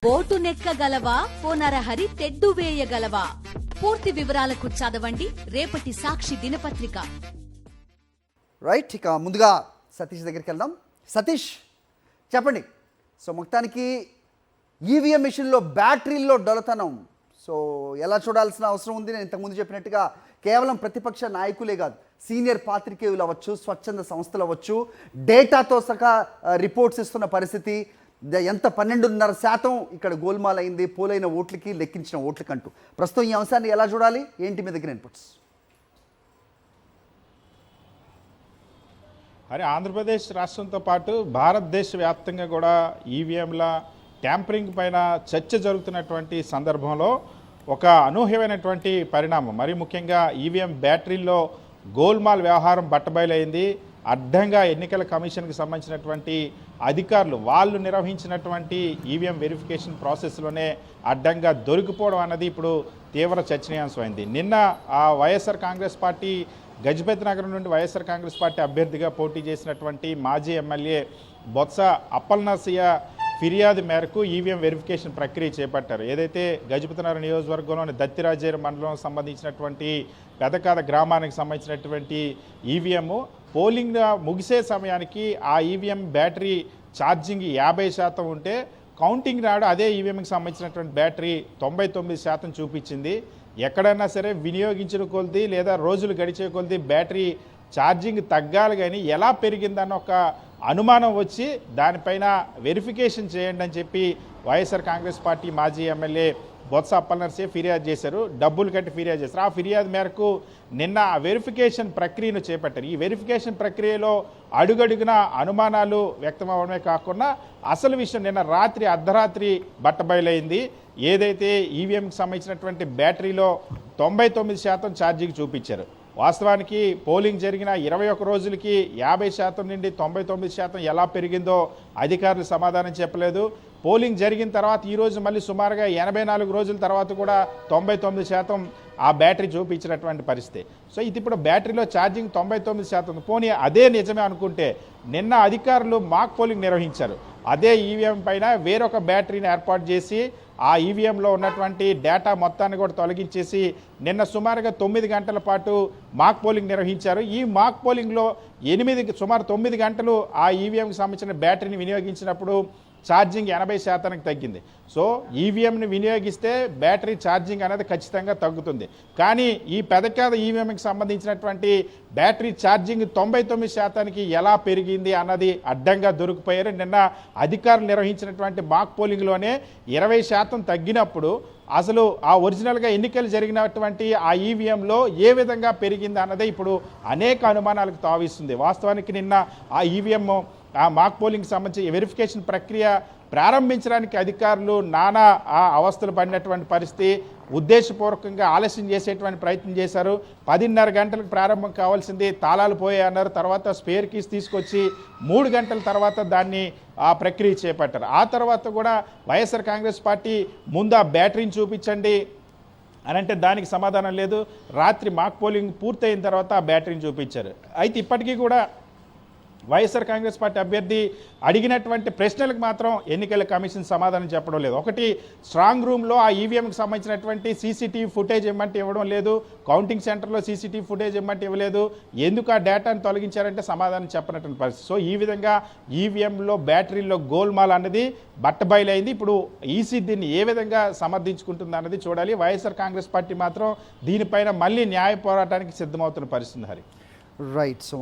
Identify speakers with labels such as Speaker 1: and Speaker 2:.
Speaker 1: Vote నెక్కగలవా పోనరహరి తెడ్డు వేయగలవా? పూర్తి వివరాలకు చదవండి రేపటి సాక్షి దినపత్రిక.
Speaker 2: రైట్, ఇక ముందుగా సతీష్ దగ్గరికి వెళ్దాం. సతీష్ చెప్పండి. సో మొత్తానికి ఈవీఎం మిషన్లో బ్యాటరీల్లో డొలతనం సో ఎలా చూడాల్సిన అవసరం ఉంది? నేను ఇంతకుముందు చెప్పినట్టుగా కేవలం ప్రతిపక్ష నాయకులే కాదు, సీనియర్ పాత్రికేయులు అవ్వచ్చు, స్వచ్ఛంద సంస్థలు అవ్వచ్చు, డేటాతో సహా రిపోర్ట్స్ ఇస్తున్న పరిస్థితి. ఎంత 12.5% ఇక్కడ గోల్మాల్ అయింది పోలైన ఓట్లకి, లెక్కించిన ఓట్లకంటూ. ప్రస్తుతం ఈ అంశాన్ని ఎలా చూడాలి, ఏంటి మీ దగ్గర ఇన్పుట్స్?
Speaker 3: అరే, ఆంధ్రప్రదేశ్ రాష్ట్రంతో పాటు భారతదేశ వ్యాప్తంగా కూడా ఈవీఎంల ట్యాంపరింగ్ పైన చర్చ జరుగుతున్నటువంటి సందర్భంలో ఒక అనూహ్యమైనటువంటి పరిణామం, మరి ముఖ్యంగా ఈవీఎం బ్యాటరీల్లో గోల్మాల్ వ్యవహారం బట్టబయలైంది. అడ్డంగా ఎన్నికల కమిషన్కి సంబంధించినటువంటి అధికారులు వాళ్ళు నిర్వహించినటువంటి ఈవీఎం వెరిఫికేషన్ ప్రాసెస్లోనే అడ్డంగా దొరికిపోవడం అన్నది ఇప్పుడు తీవ్ర చర్చనీయాంశమైంది. నిన్న ఆ వైఎస్ఆర్ కాంగ్రెస్ పార్టీ గజపతి నగరం నుండి వైఎస్ఆర్ కాంగ్రెస్ పార్టీ అభ్యర్థిగా పోటీ చేసినటువంటి మాజీ ఎమ్మెల్యే బొత్స అప్పలనరసయ్య ఫిర్యాదు మేరకు ఈవీఎం వెరిఫికేషన్ ప్రక్రియ చేపట్టారు. ఏదైతే గజపతి నగరం నియోజకవర్గంలోని దత్తిరాజేరు మండలం సంబంధించినటువంటి పెదకాద గ్రామానికి సంబంధించినటువంటి ఈవీఎం పోలింగ్ ముగిసే సమయానికి ఆ ఈవీఎం బ్యాటరీ ఛార్జింగ్ 50% ఉంటే కౌంటింగ్ నాడు అదే ఈవీఎంకి సంబంధించినటువంటి బ్యాటరీ 99% చూపించింది. ఎక్కడైనా సరే వినియోగించిన కొలది లేదా రోజులు గడిచే కొలది బ్యాటరీ ఛార్జింగ్ తగ్గాలి, కానీ ఎలా పెరిగిందన్న ఒక అనుమానం వచ్చి దానిపైన వెరిఫికేషన్ చేయండి అని చెప్పి వైఎస్ఆర్ కాంగ్రెస్ పార్టీ మాజీ ఎమ్మెల్యే బొత్స అప్పలనరసయ్య ఫిర్యాదు చేశారు. డబ్బులు కట్టి ఫిర్యాదు చేశారు. ఆ ఫిర్యాదు మేరకు నిన్న వెరిఫికేషన్ ప్రక్రియను చేపట్టారు. ఈ వెరిఫికేషన్ ప్రక్రియలో అడుగడుగున అనుమానాలు వ్యక్తం అవ్వడమే కాకుండా అసలు విషయం నిన్న రాత్రి అర్ధరాత్రి బట్టబయలైంది. ఏదైతే ఈవీఎంకి సంబంధించినటువంటి బ్యాటరీలో 99% ఛార్జింగ్ చూపించారు. వాస్తవానికి పోలింగ్ జరిగిన 21 రోజులకి 50% నుండి 99% ఎలా పెరిగిందో అధికారులు సమాధానం చెప్పలేదు. పోలింగ్ జరిగిన తర్వాత ఈరోజు మళ్ళీ సుమారుగా 84 రోజుల తర్వాత కూడా 99% ఆ బ్యాటరీ చూపించినటువంటి పరిస్థితి. సో ఇది ఇప్పుడు బ్యాటరీలో ఛార్జింగ్ 99%. పోనీ అదే నిజమే అనుకుంటే నిన్న అధికారులు మాక్ పోలింగ్ నిర్వహించారు. అదే ఈవీఎం పైన వేరొక బ్యాటరీని ఏర్పాటు చేసి ఆ ఈవీఎంలో ఉన్నటువంటి డేటా మొత్తాన్ని కూడా తొలగించేసి నిన్న సుమారుగా 9 గంటల పాటు మాక్ పోలింగ్ నిర్వహించారు. ఈ మాక్ పోలింగ్లో సుమారు 9 గంటలు ఆ ఈవీఎంకి సంబంధించిన బ్యాటరీని వినియోగించినప్పుడు ఛార్జింగ్ 80%కి తగ్గింది. సో ఈవీఎంని వినియోగిస్తే బ్యాటరీ ఛార్జింగ్ అనేది ఖచ్చితంగా తగ్గుతుంది. కానీ ఈ పెదకాద ఈవీఎంకి సంబంధించినటువంటి బ్యాటరీ ఛార్జింగ్ 99%కి ఎలా పెరిగింది అన్నది అడ్డంగా దొరికిపోయారు. నిన్న అధికారులు నిర్వహించినటువంటి మాక్ పోలింగ్లోనే 20% తగ్గినప్పుడు అసలు ఆ ఒరిజినల్గా ఎన్నికలు జరిగినటువంటి ఆ ఈవీఎంలో ఏ విధంగా పెరిగింది అన్నదే ఇప్పుడు అనేక అనుమానాలకు తావిస్తుంది. వాస్తవానికి నిన్న ఆ ఈవీఎం ఆ మాక్ పోలింగ్కి సంబంధించి వెరిఫికేషన్ ప్రక్రియ ప్రారంభించడానికి అధికారులు నానా అవస్థలు పడినటువంటి పరిస్థితి. ఉద్దేశపూర్వకంగా ఆలస్యం చేసేటువంటి ప్రయత్నం చేశారు. 10:30 గంటలకు ప్రారంభం కావాల్సింది, తాళాలు పోయాయన్నారు. తర్వాత స్పేర్ కీస్ తీసుకొచ్చి 3 గంటల తర్వాత దాన్ని ఆ ప్రక్రియ చేపట్టారు. ఆ తర్వాత కూడా వైఎస్ఆర్ కాంగ్రెస్ పార్టీ ముందు ఆ బ్యాటరీని చూపించండి అని అంటే దానికి సమాధానం లేదు. రాత్రి మాక్ పోలింగ్ పూర్తయిన తర్వాత ఆ బ్యాటరీని చూపించారు. అయితే ఇప్పటికీ కూడా వైఎస్ఆర్ కాంగ్రెస్ పార్టీ అభ్యర్థి అడిగినటువంటి ప్రశ్నలకు మాత్రం ఎన్నికల కమిషన్ సమాధానం చెప్పడం లేదు. ఒకటి, స్ట్రాంగ్ రూమ్లో ఆ ఈవీఎంకి సంబంధించినటువంటి సీసీటీవీ ఫుటేజ్ ఇవ్వమంటే ఇవ్వడం లేదు. కౌంటింగ్ సెంటర్లో సీసీటీవీ ఫుటేజ్ ఇవ్వమంటే ఇవ్వలేదు. ఎందుకు ఆ డేటాను తొలగించారంటే సమాధానం చెప్పనటువంటి పరిస్థితి. సో ఈ విధంగా ఈవీఎంలో బ్యాటరీలో గోల్మాల్ అన్నది బట్టబయలైంది. ఇప్పుడు ఈసీ దీన్ని ఏ విధంగా సమర్థించుకుంటుంది అన్నది చూడాలి. వైఎస్ఆర్ కాంగ్రెస్ పార్టీ మాత్రం దీనిపైన మళ్ళీ న్యాయ పోరాటానికి సిద్ధమవుతున్న పరిస్థితి. హరి
Speaker 2: రైట్. సో